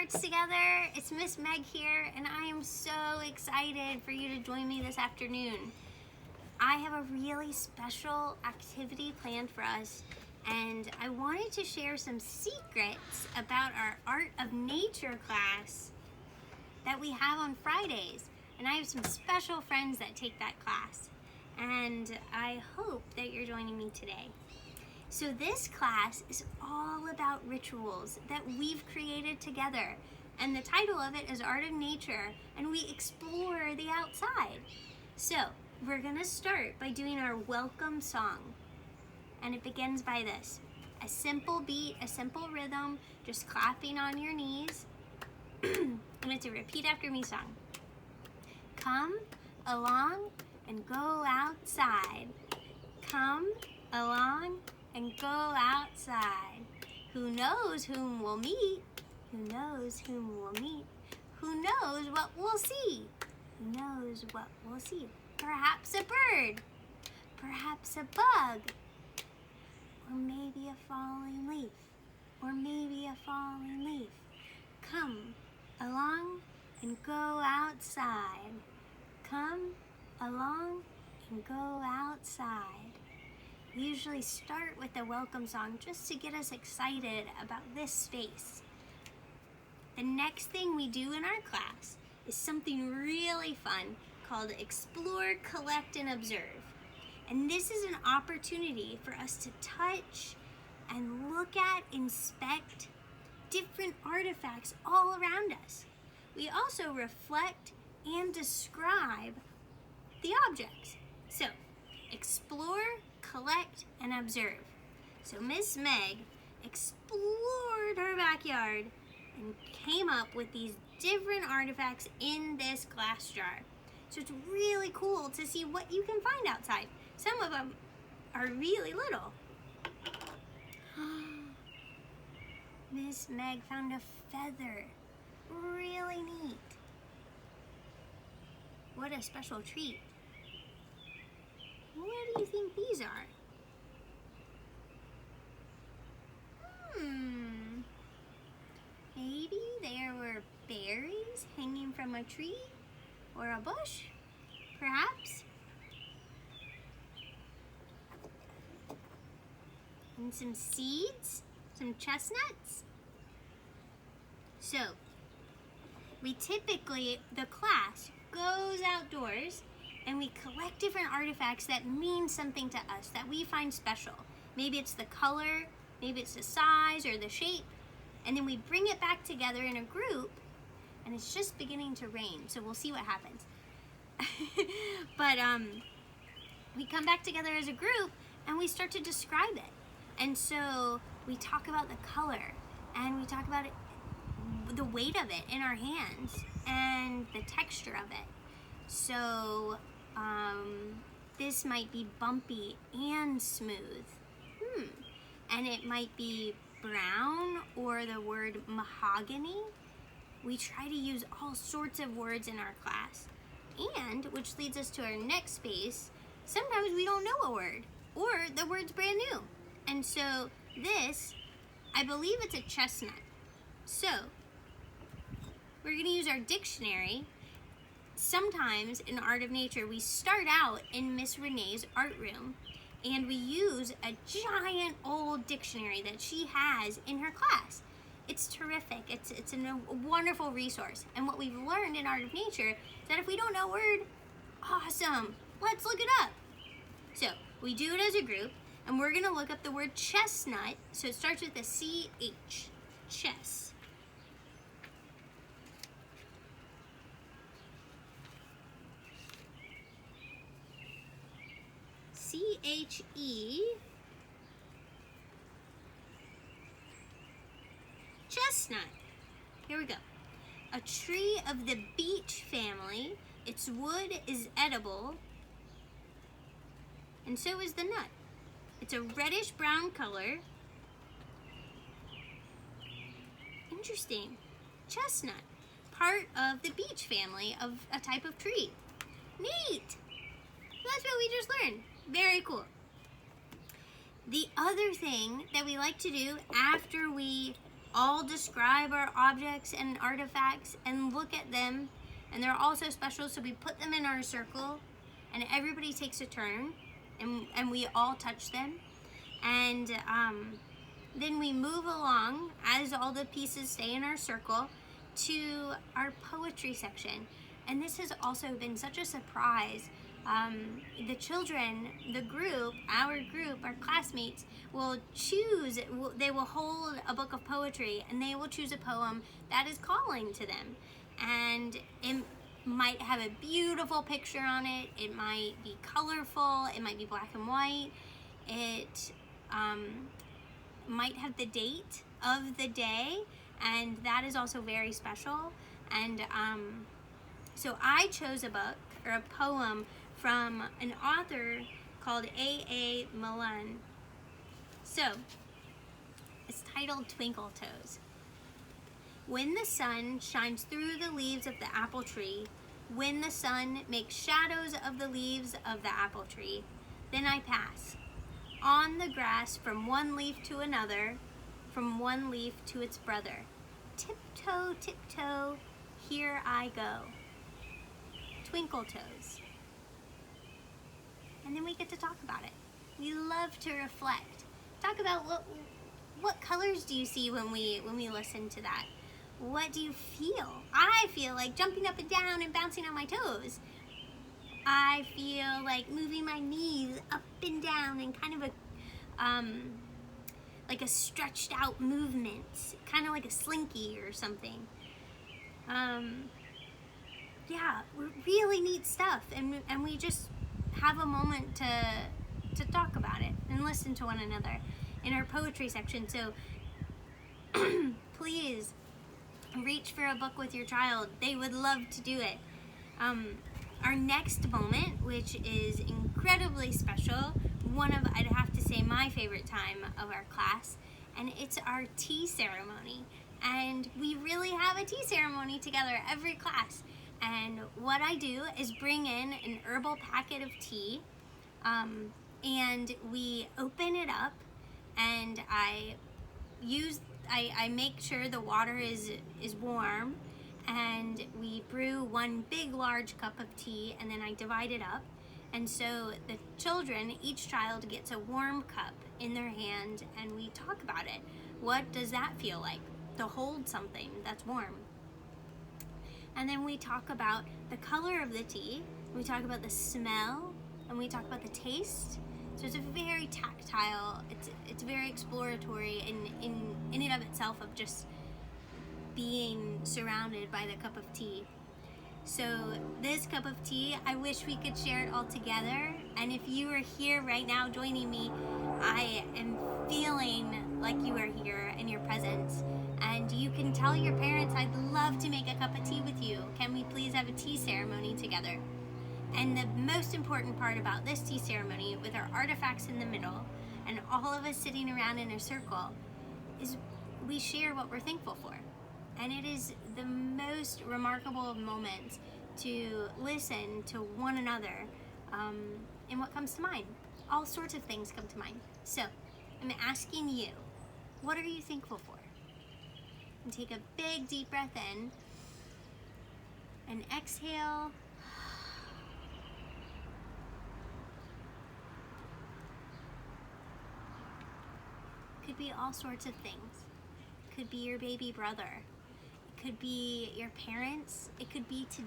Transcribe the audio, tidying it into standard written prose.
hearts together. It's Miss Meg here, and I am so excited for you to join me this afternoon. I have a really special activity planned for us, and I wanted to share some secrets about our Art of Nature class that we have on Fridays. And I have some special friends that take that class, and I hope that you're joining me today. So this class is all about rituals that we've created together, and the title of it is Art of Nature, and we explore the outside. So we're gonna start by doing our welcome song, and it begins by this: a simple beat, a simple rhythm, just clapping on your knees, and it's a repeat after me song. Come along and go outside. Come along and go outside. Who knows whom we'll meet? Who knows whom we'll meet? Who knows what we'll see? Who knows what we'll see? Perhaps a bird, perhaps a bug, or maybe a falling leaf, or maybe a falling leaf. Come along and go outside. Come along and go outside. We usually start with a welcome song just to get us excited about this space. The next thing we do in our class is something really fun called Explore, Collect, and Observe. And this is an opportunity for us to touch and look at, inspect different artifacts all around us. We also reflect and describe the objects. So, explore, collect, and observe. So Miss Meg explored her backyard and came up with these different artifacts in this glass jar. So it's really cool to see what you can find outside. Some of them are really little. Miss Meg found a feather. Really neat. What a special treat. What do you think these are? Maybe there were berries hanging from a tree or a bush, perhaps. And some seeds, some chestnuts. So, we typically, the class goes outdoors and we collect different artifacts that mean something to us, that we find special. Maybe it's the color, maybe it's the size or the shape, and then we bring it back together in a group, and it's just beginning to rain, so we'll see what happens. But we come back together as a group and we start to describe it. And so we talk about the color, and we talk about it, the weight of it in our hands, and the texture of it. So this might be bumpy and smooth. And it might be brown or the word mahogany. We try to use all sorts of words in our class. And, which leads us to our next space, sometimes we don't know a word, or the word's brand new. And so this, I believe it's a chestnut. So we're going to use our dictionary. Sometimes in Art of Nature, we start out in Miss Renee's art room, and we use a giant old dictionary that she has in her class. It's terrific. It's a wonderful resource. And what we've learned in Art of Nature is that if we don't know a word, awesome, let's look it up. So we do it as a group, and we're going to look up the word chestnut. So it starts with a C-H, chess. C-H-E, chestnut. Here we go. A tree of the beech family. Its wood is edible, and so is the nut. It's a reddish brown color. Interesting. Chestnut. Part of the beech family of a type of tree. Neat. That's what we just learned. Very cool. The other thing that we like to do after we all describe our objects and artifacts and look at them, and they're all so special, so we put them in our circle, and everybody takes a turn, and we all touch them, and then we move along as all the pieces stay in our circle to our poetry section. And this has also been such a surprise. The children, our classmates will choose, they will hold a book of poetry and they will choose a poem that is calling to them. And it might have a beautiful picture on it, it might be colorful, it might be black and white, it might have the date of the day, and that is also very special. And so I chose a book or a poem from an author called A.A. Milne. So it's titled Twinkle Toes. When the sun shines through the leaves of the apple tree, when the sun makes shadows of the leaves of the apple tree, then I pass on the grass from one leaf to another, from one leaf to its brother. Tiptoe, tiptoe, here I go. Twinkle toes. And then we get to talk about it. We love to reflect. Talk about what colors do you see when we listen to that? What do you feel? I feel like jumping up and down and bouncing on my toes. I feel like moving my knees up and down in kind of a like a stretched out movement, kind of like a slinky or something. Yeah, really neat stuff, and we just have a moment to talk about it and listen to one another in our poetry section. So please reach for a book with your child. They would love to do it. Our next moment, which is incredibly special, one of, I'd have to say, my favorite time of our class, and it's our tea ceremony. And we really have a tea ceremony together every class. And what I do is bring in an herbal packet of tea, and we open it up, and I make sure the water is warm, and we brew one big large cup of tea, and then I divide it up. And so the children, each child gets a warm cup in their hand, and we talk about it. What does that feel like to hold something that's warm? And then we talk about the color of the tea, we talk about the smell, and we talk about the taste. So it's a very tactile, it's very exploratory in and of itself, of just being surrounded by the cup of tea. So this cup of tea, I wish we could share it all together. And if you are here right now joining me, I am feeling like you are here in your presence. And you can tell your parents, I'd love to make a cup of tea with you. Can we please have a tea ceremony together? And the most important part about this tea ceremony, with our artifacts in the middle and all of us sitting around in a circle, is we share what we're thankful for. And it is the most remarkable moment to listen to one another, and what comes to mind. All sorts of things come to mind. So I'm asking you, what are you thankful for? And take a big deep breath in and exhale. Could be all sorts of things. Could be your baby brother. It could be your parents. It could be today.